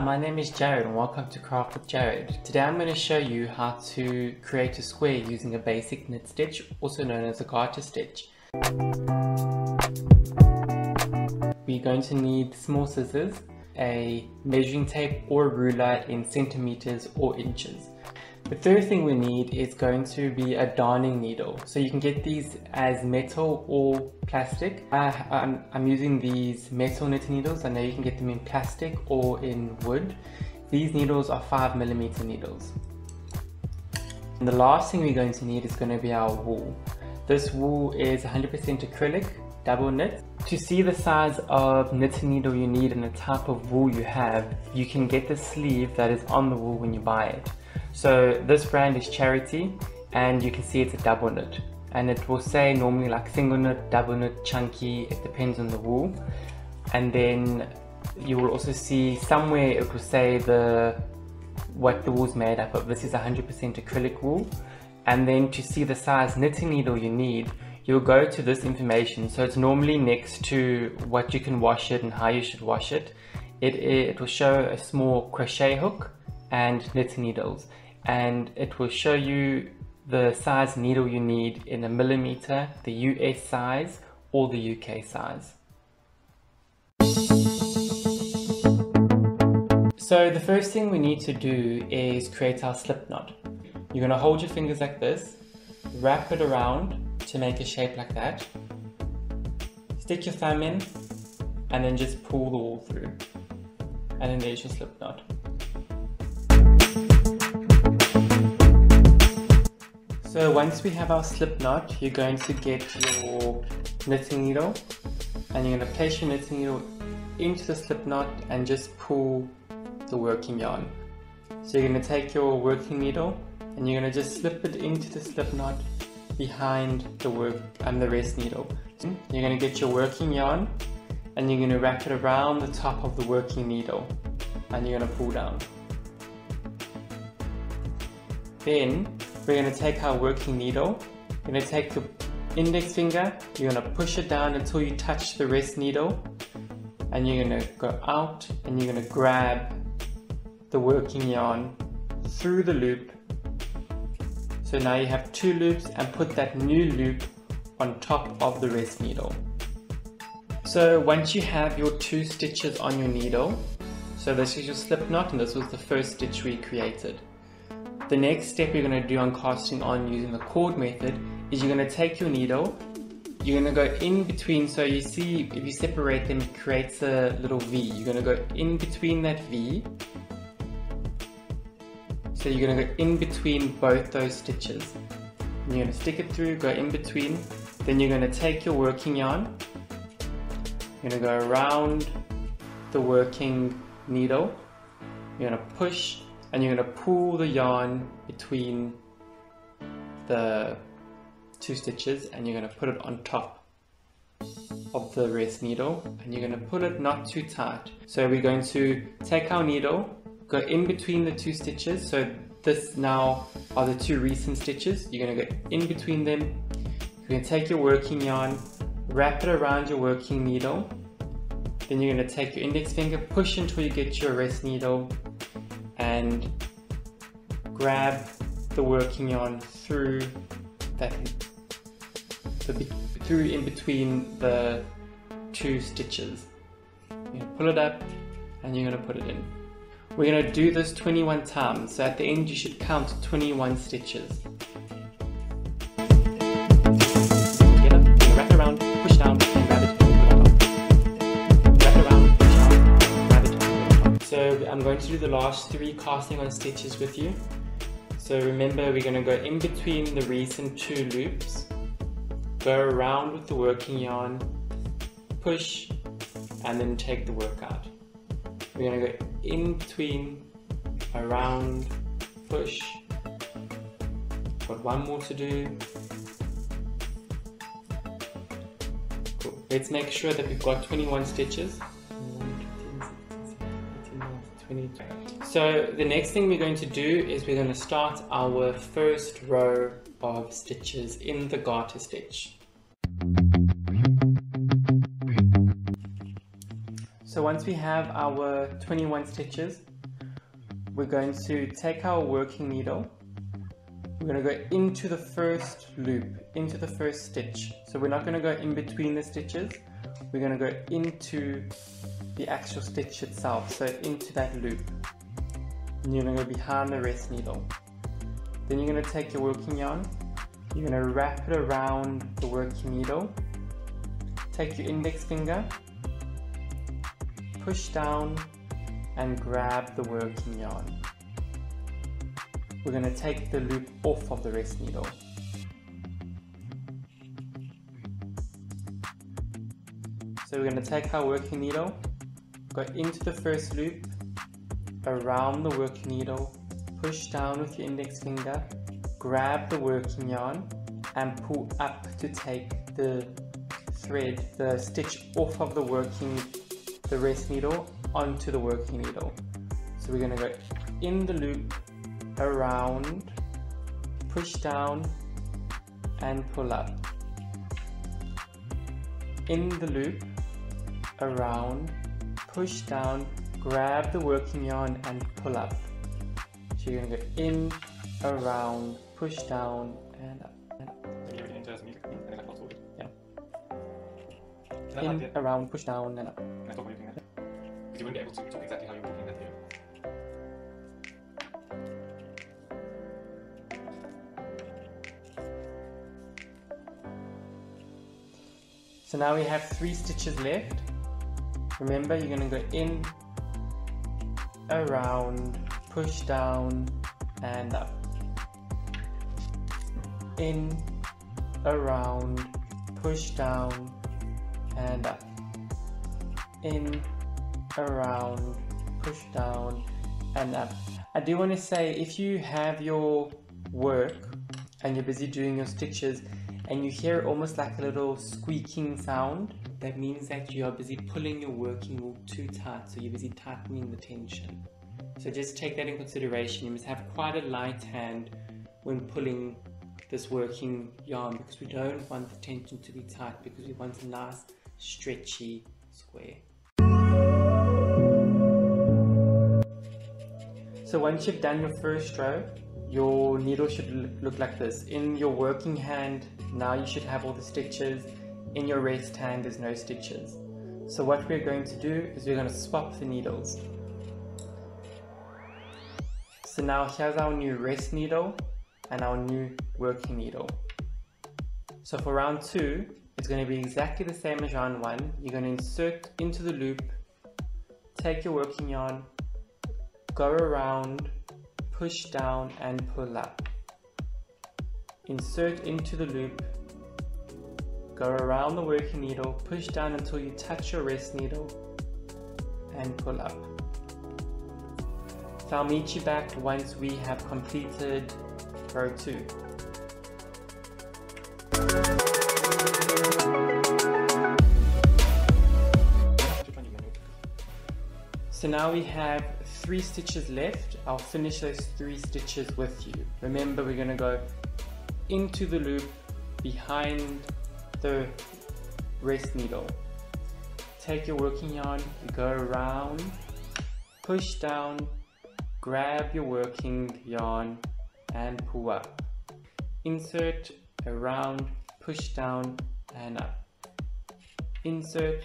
my name is Jared and welcome to Craft with Jared. Today I'm going to show you how to create a square using a basic knit stitch, also known as a garter stitch. We're going to need small scissors, a measuring tape or a ruler in centimeters or inches. The third thing we need is going to be a darning needle. So you can get these as metal or plastic. I'm using these metal knitting needles. I know you can get them in plastic or in wood. These needles are 5mm needles. And the last thing we're going to need is going to be our wool. This wool is 100% acrylic, double knit. To see the size of knitting needle you need and the type of wool you have, you can get the sleeve that is on the wool when you buy it. So this brand is Charity and you can see it's a double knit, and it will say normally like single knit, double knit, chunky, it depends on the wool. And then you will also see somewhere it will say what the wool's made up of. This is 100% acrylic wool. And then to see the size knitting needle you need, you'll go to this information. So it's normally next to what you can wash it and how you should wash it. It will show a small crochet hook and knitting needles, and it will show you the size needle you need in a millimeter, the US size or the UK size. So the first thing we need to do is create our slip knot. You're going to hold your fingers like this, wrap it around to make a shape like that, stick your thumb in and then just pull the wool through, and then there's your slip knot. So once we have our slip knot, you're going to get your knitting needle and you're going to place your knitting needle into the slip knot and just pull the working yarn. So you're going to take your working needle and you're going to just slip it into the slip knot behind the rest needle. You're going to get your working yarn and you're going to wrap it around the top of the working needle and you're going to pull down. Then we're going to take our working needle, you're going to take your index finger, you're going to push it down until you touch the rest needle, and you're going to go out and you're going to grab the working yarn through the loop. So now you have two loops, and put that new loop on top of the rest needle. So once you have your 2 stitches on your needle, so this is your slip knot and this was the first stitch we created. The next step you're going to do on casting on using the cord method is you're going to take your needle, you're going to go in between, so you see if you separate them it creates a little V. You're going to go in between that V. So you're going to go in between both those stitches. And you're going to stick it through, go in between, then you're going to take your working yarn, you're going to go around the working needle, you're going to push and you're going to pull the yarn between the 2 stitches and you're going to put it on top of the rest needle and you're going to pull it not too tight. So we're going to take our needle, go in between the 2 stitches, so this now are the 2 recent stitches. You're going to go in between them, you're going to take your working yarn, wrap it around your working needle, then you're going to take your index finger, push until you get your rest needle and grab the working yarn through in between the 2 stitches. You're going to pull it up and you're going to put it in. We're going to do this 21 times, so at the end you should count 21 stitches. Get up, wrap it around, push down and grab it. Wrap it around, push down, grab it. So I'm going to do the last 3 casting on stitches with you. So remember, we're going to go in between the recent 2 loops, go around with the working yarn, push, and then take the work out. We're going to go in between, around, push. Got 1 more to do. Cool. Let's make sure that we've got 21 stitches. 20. So the next thing we're going to do is we're going to start our first row of stitches in the garter stitch. So once we have our 21 stitches, we're going to take our working needle. We're going to go into the first loop, into the first stitch. So we're not going to go in between the stitches. We're going to go into the actual stitch itself, so into that loop. And you're going to go behind the rest needle. Then you're going to take your working yarn. You're going to wrap it around the working needle. Take your index finger, push down and grab the working yarn. We're going to take the loop off of the rest needle. So we're going to take our working needle, go into the first loop, around the working needle, push down with your index finger, grab the working yarn and pull up to take the thread, the stitch off of the rest needle onto the working needle. So we're going to go in the loop, around, push down and pull up. In the loop, around, push down, grab the working yarn and pull up. So you're going to go in, around, push down and up. Yeah. In, around, push down and up. Because you wouldn't be able to talk exactly how you're talking in that video. So now we have 3 stitches left. Remember, you're going to go in, around, push down and up. In, around, push down and up. In, around, push down and up. I do want to say, if you have your work and you're busy doing your stitches and you hear almost like a little squeaking sound, that means that you are busy pulling your working wool too tight, so you're busy tightening the tension. So just take that in consideration. You must have quite a light hand when pulling this working yarn, because we don't want the tension to be tight, because we want a nice stretchy square. So once you've done your first row, your needle should look like this. In your working hand, now you should have all the stitches. In your rest hand, there's no stitches. So what we're going to do is we're going to swap the needles. So now here's our new rest needle and our new working needle. So for round 2, it's going to be exactly the same as round 1. You're going to insert into the loop, take your working yarn, go around, push down and pull up. Insert into the loop, go around the working needle, push down until you touch your rest needle and pull up. So I'll meet you back once we have completed row 2. So now we have 3 stitches left. I'll finish those 3 stitches with you. Remember, we're going to go into the loop behind the rest needle. Take your working yarn, go around, push down, grab your working yarn and pull up. Insert, around, push down and up. Insert,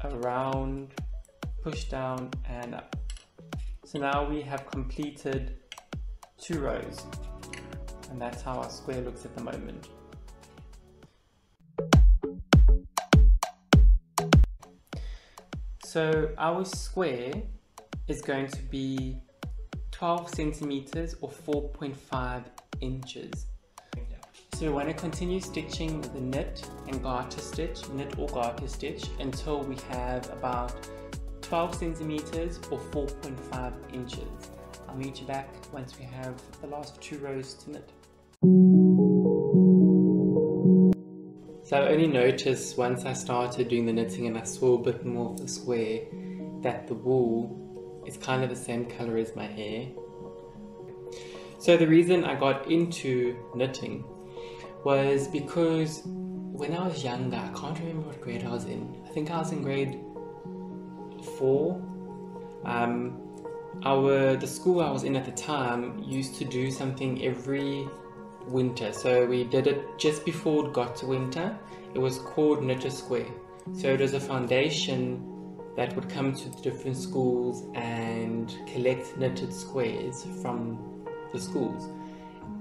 around, push down and up. So now we have completed 2 rows, and that's how our square looks at the moment. So our square is going to be 12 centimeters or 4.5 inches. So we want to continue stitching the knit and garter stitch, knit or garter stitch, until we have about 12 centimeters or 4.5 inches. I'll meet you back once we have the last 2 rows to knit. So I only noticed once I started doing the knitting and I saw a bit more of the square that the wool is kind of the same color as my hair. So the reason I got into knitting was because when I was younger, I can't remember what grade I was in. I think I was in grade 4. The school I was in at the time used to do something every winter. So we did it just before it got to winter. It was called Knit a Square. So it was a foundation that would come to the different schools and collect knitted squares from the schools.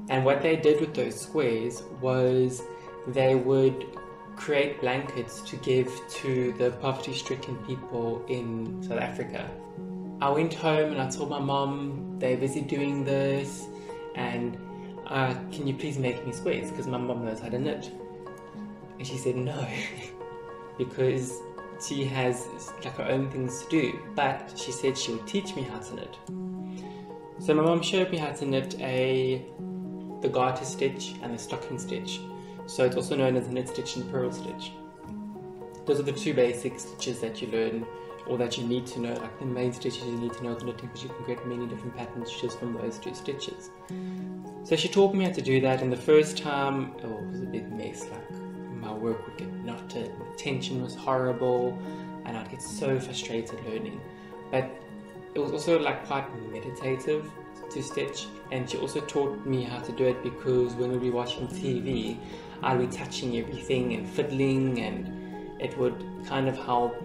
And what they did with those squares was they would create blankets to give to the poverty-stricken people in South Africa. I went home and I told my mom, they're busy doing this, and can you please make me squares, because my mom knows how to knit. And she said no, because she has like her own things to do, but she said she would teach me how to knit. So my mom showed me how to knit the garter stitch and the stocking stitch. So it's also known as the knit stitch and purl stitch. Those are the two basic stitches that you learn, or that you need to know. Like the main stitches you need to know the knitting, because you can create many different patterns just from those two stitches. So she taught me how to do that, and the first time, it was a big mess. Like my work would get knotted, the tension was horrible, and I'd get so frustrated learning. But it was also like quite meditative to stitch, and she also taught me how to do it because when we'd be watching TV, I'd be touching everything and fiddling, and it would kind of help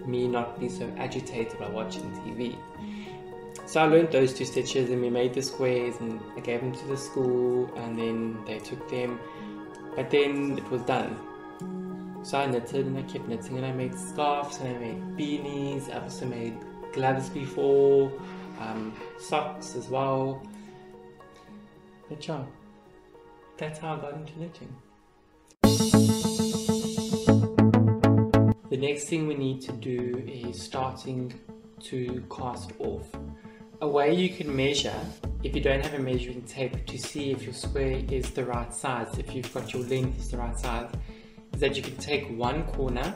me not be so agitated while watching TV. So I learned those two stitches, and we made the squares, and I gave them to the school, and then they took them, but then it was done. So I knitted and I kept knitting, and I made scarves and I made beanies. I've also made gloves before, socks as well. But yeah, that's how I got into knitting. The next thing we need to do is starting to cast off. A way you can measure, if you don't have a measuring tape, to see if your square is the right size, if you've got your length is the right size, is that you can take one corner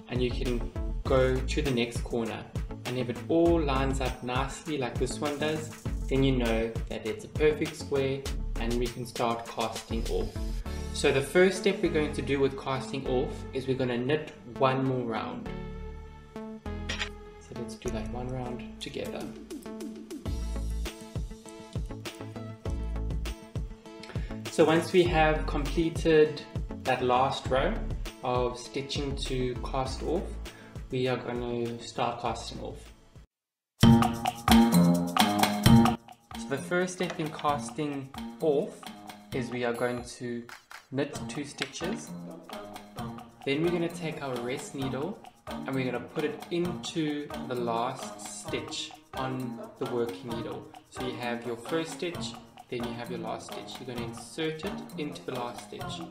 and you can go to the next corner, and if it all lines up nicely like this one does, then you know that it's a perfect square and we can start casting off. So the first step we're going to do with casting off is we're going to knit one more round. So let's do that one round together. So once we have completed that last row of stitching to cast off, we are going to start casting off. So the first step in casting off is we are going to knit 2 stitches. Then we're going to take our rest needle and we're going to put it into the last stitch on the working needle. So you have your first stitch, then you have your last stitch. You're going to insert it into the last stitch.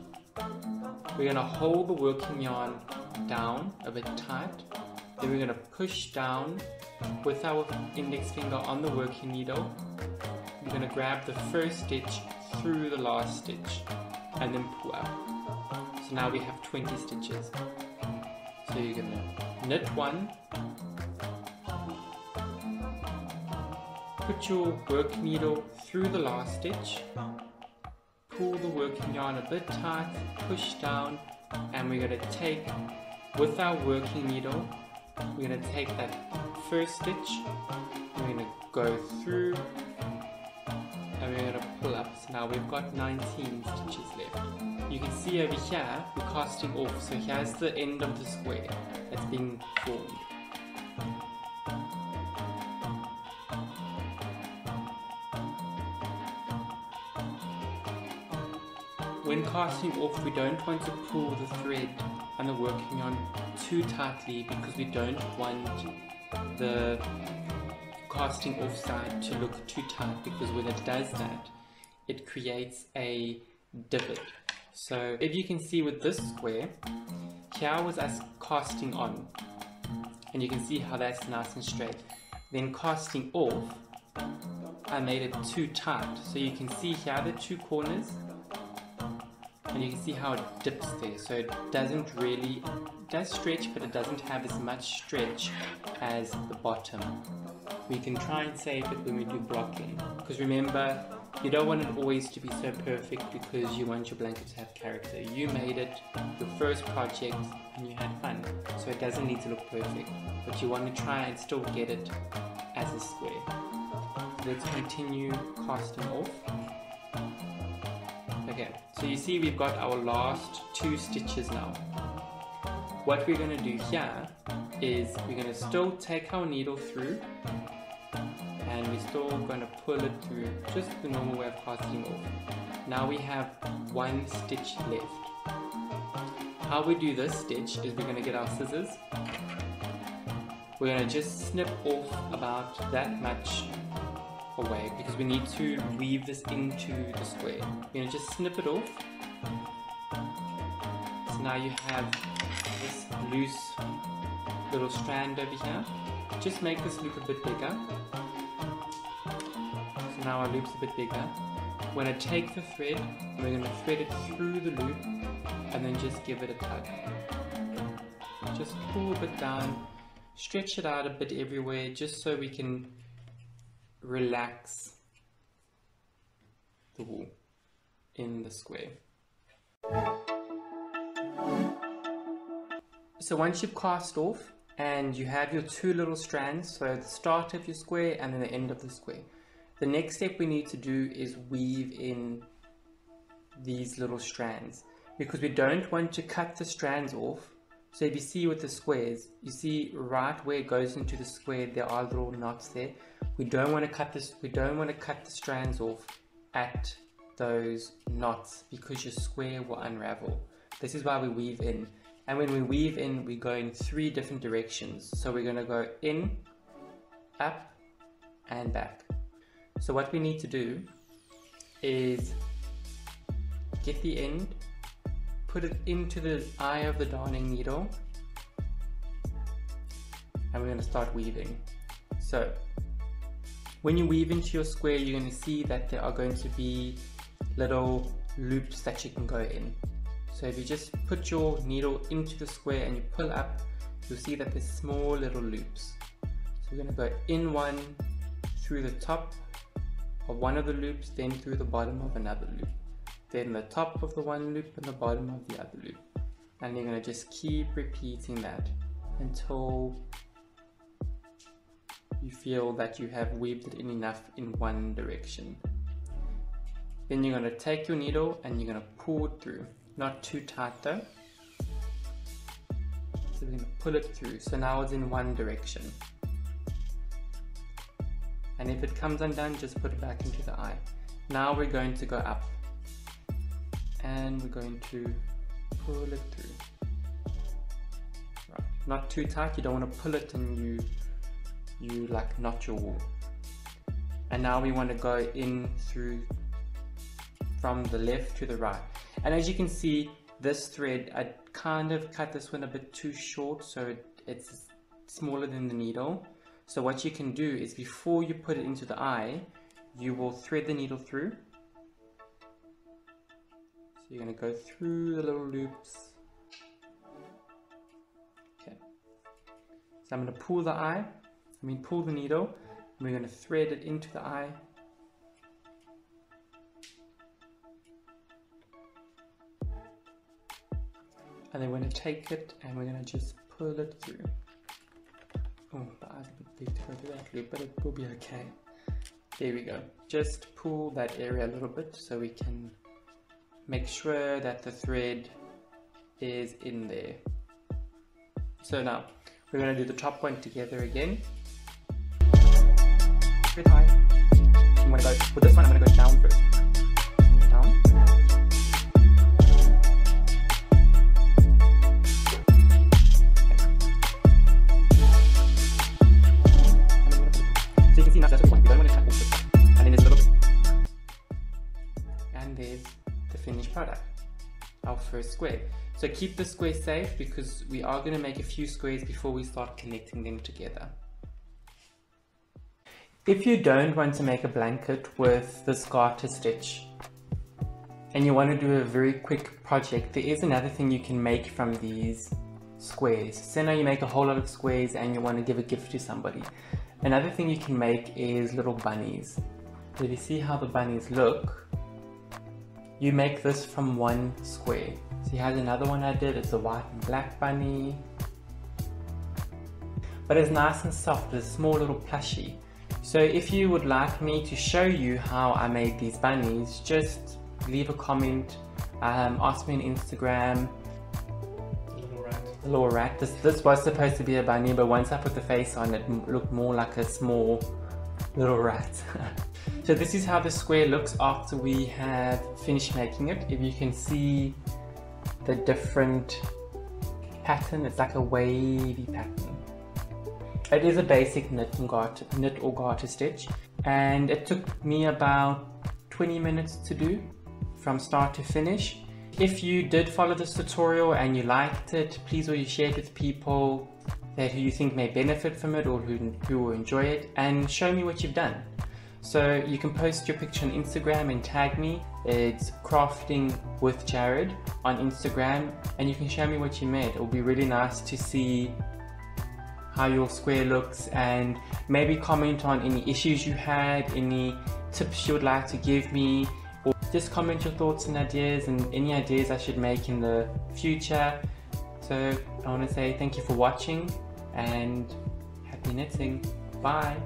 We're going to hold the working yarn down a bit tight. Then we're going to push down with our index finger on the working needle. We're going to grab the first stitch through the last stitch and then pull up. So now we have 20 stitches. So you're going to knit 1, put your work needle through the last stitch, pull the working yarn a bit tight, push down, and we're going to take, with our working needle, we're going to take that first stitch, we're going to go through, and we're going to pull up. So now we've got 19 stitches left. You can see over here, we're casting off. So here's the end of the square that's being formed. When casting off, we don't want to pull the thread and the working yarn too tightly, because we don't want the casting off side to look too tight, because when it does that, it creates a divot. So if you can see with this square, here was us casting on, and you can see how that's nice and straight. Then casting off, I made it too tight. So you can see here the 2 corners, and you can see how it dips there. So it doesn't really, it does stretch, but it doesn't have as much stretch as the bottom. We can try and save it when we do blocking, because remember, You don't want it always to be so perfect because you want your blanket to have character. You made it your first project and you had fun, so it doesn't need to look perfect, but you want to try and still get it as a square. Let's continue casting off. Okay, so you see we've got our last 2 stitches now. What we're going to do here is we're going to still take our needle through, and we're still going to pull it through just the normal way of casting off. Now we have 1 stitch left. How we do this stitch is we're going to get our scissors. We're going to just snip off about that much away because we need to weave this into the square. You're going to just snip it off. So now you have this loose little strand over here. Just make this loop a bit bigger. So now our loop's a bit bigger. We're going to take the thread and we're going to thread it through the loop and then just give it a tug. Just pull a bit down, stretch it out a bit everywhere just so we can relax the wool in the square. So once you've cast off and you have your 2 little strands, so the start of your square and then the end of the square, the next step we need to do is weave in these little strands because we don't want to cut the strands off. So if you see with the squares, you see right where it goes into the square, there are little knots there. We don't want to cut this. We don't want to cut the strands off at those knots because your square will unravel. This is why we weave in. And when we weave in, we go in 3 different directions. So we're going to go in, up, and back. So what we need to do is get the end, put it into the eye of the darning needle, and we're going to start weaving. So when you weave into your square, you're going to see that there are going to be little loops that you can go in. So if you just put your needle into the square and you pull up, you'll see that there's small little loops. So we're going to go in one, through the top of one of the loops, then through the bottom of another loop, then the top of the one loop and the bottom of the other loop. And you're going to just keep repeating that until you feel that you have weaved it in enough in one direction. Then you're going to take your needle and you're going to pull it through. Not too tight though. So we're going to pull it through. So now it's in one direction. And if it comes undone, just put it back into the eye. Now we're going to go up. And we're going to pull it through. Right. Not too tight, you don't want to pull it and you like knot your wool. And now we want to go in through from the left to the right. And as you can see, this thread, I kind of cut this one a bit too short, so it's smaller than the needle. So what you can do is before you put it into the eye, you will thread the needle through. So you're going to go through the little loops. Okay. So I'm going to pull pull the needle, and we're going to thread it into the eye. And then we're going to take it and we're going to just pull it through. Oh, the eye's a bit big to go through that loop, but it will be okay. There we go. Just pull that area a little bit so we can make sure that the thread is in there. So now we're going to do the top one together again. Thread high. I'm going to go with this one. I'm going to go down first. Down. Product, our first square. So keep the square safe because we are going to make a few squares before we start connecting them together. If you don't want to make a blanket with this garter stitch and you want to do a very quick project, there is another thing you can make from these squares. So now you make a whole lot of squares and you want to give a gift to somebody. Another thing you can make is little bunnies. So if you see how the bunnies look, you make this from one square. So here's another one I did. It's a white and black bunny. But it's nice and soft. It's a small little plushie. So if you would like me to show you how I made these bunnies, just leave a comment, ask me on Instagram. The little rat. This was supposed to be a bunny, but once I put the face on, it looked more like a small little rat. So this is how the square looks after we have finished making it. If you can see the different pattern, it's like a wavy pattern. It is a basic knit or garter stitch, and it took me about 20 minutes to do from start to finish. If you did follow this tutorial and you liked it, please will you share it with people who you think may benefit from it or who will enjoy it, and show me what you've done. So you can post your picture on Instagram and tag me. It's Crafting with Jared on Instagram, and you can show me what you made. It will be really nice to see how your square looks, and maybe comment on any issues you had, any tips you would like to give me, or just comment your thoughts and ideas and any ideas I should make in the future. So I want to say thank you for watching and happy knitting. Bye.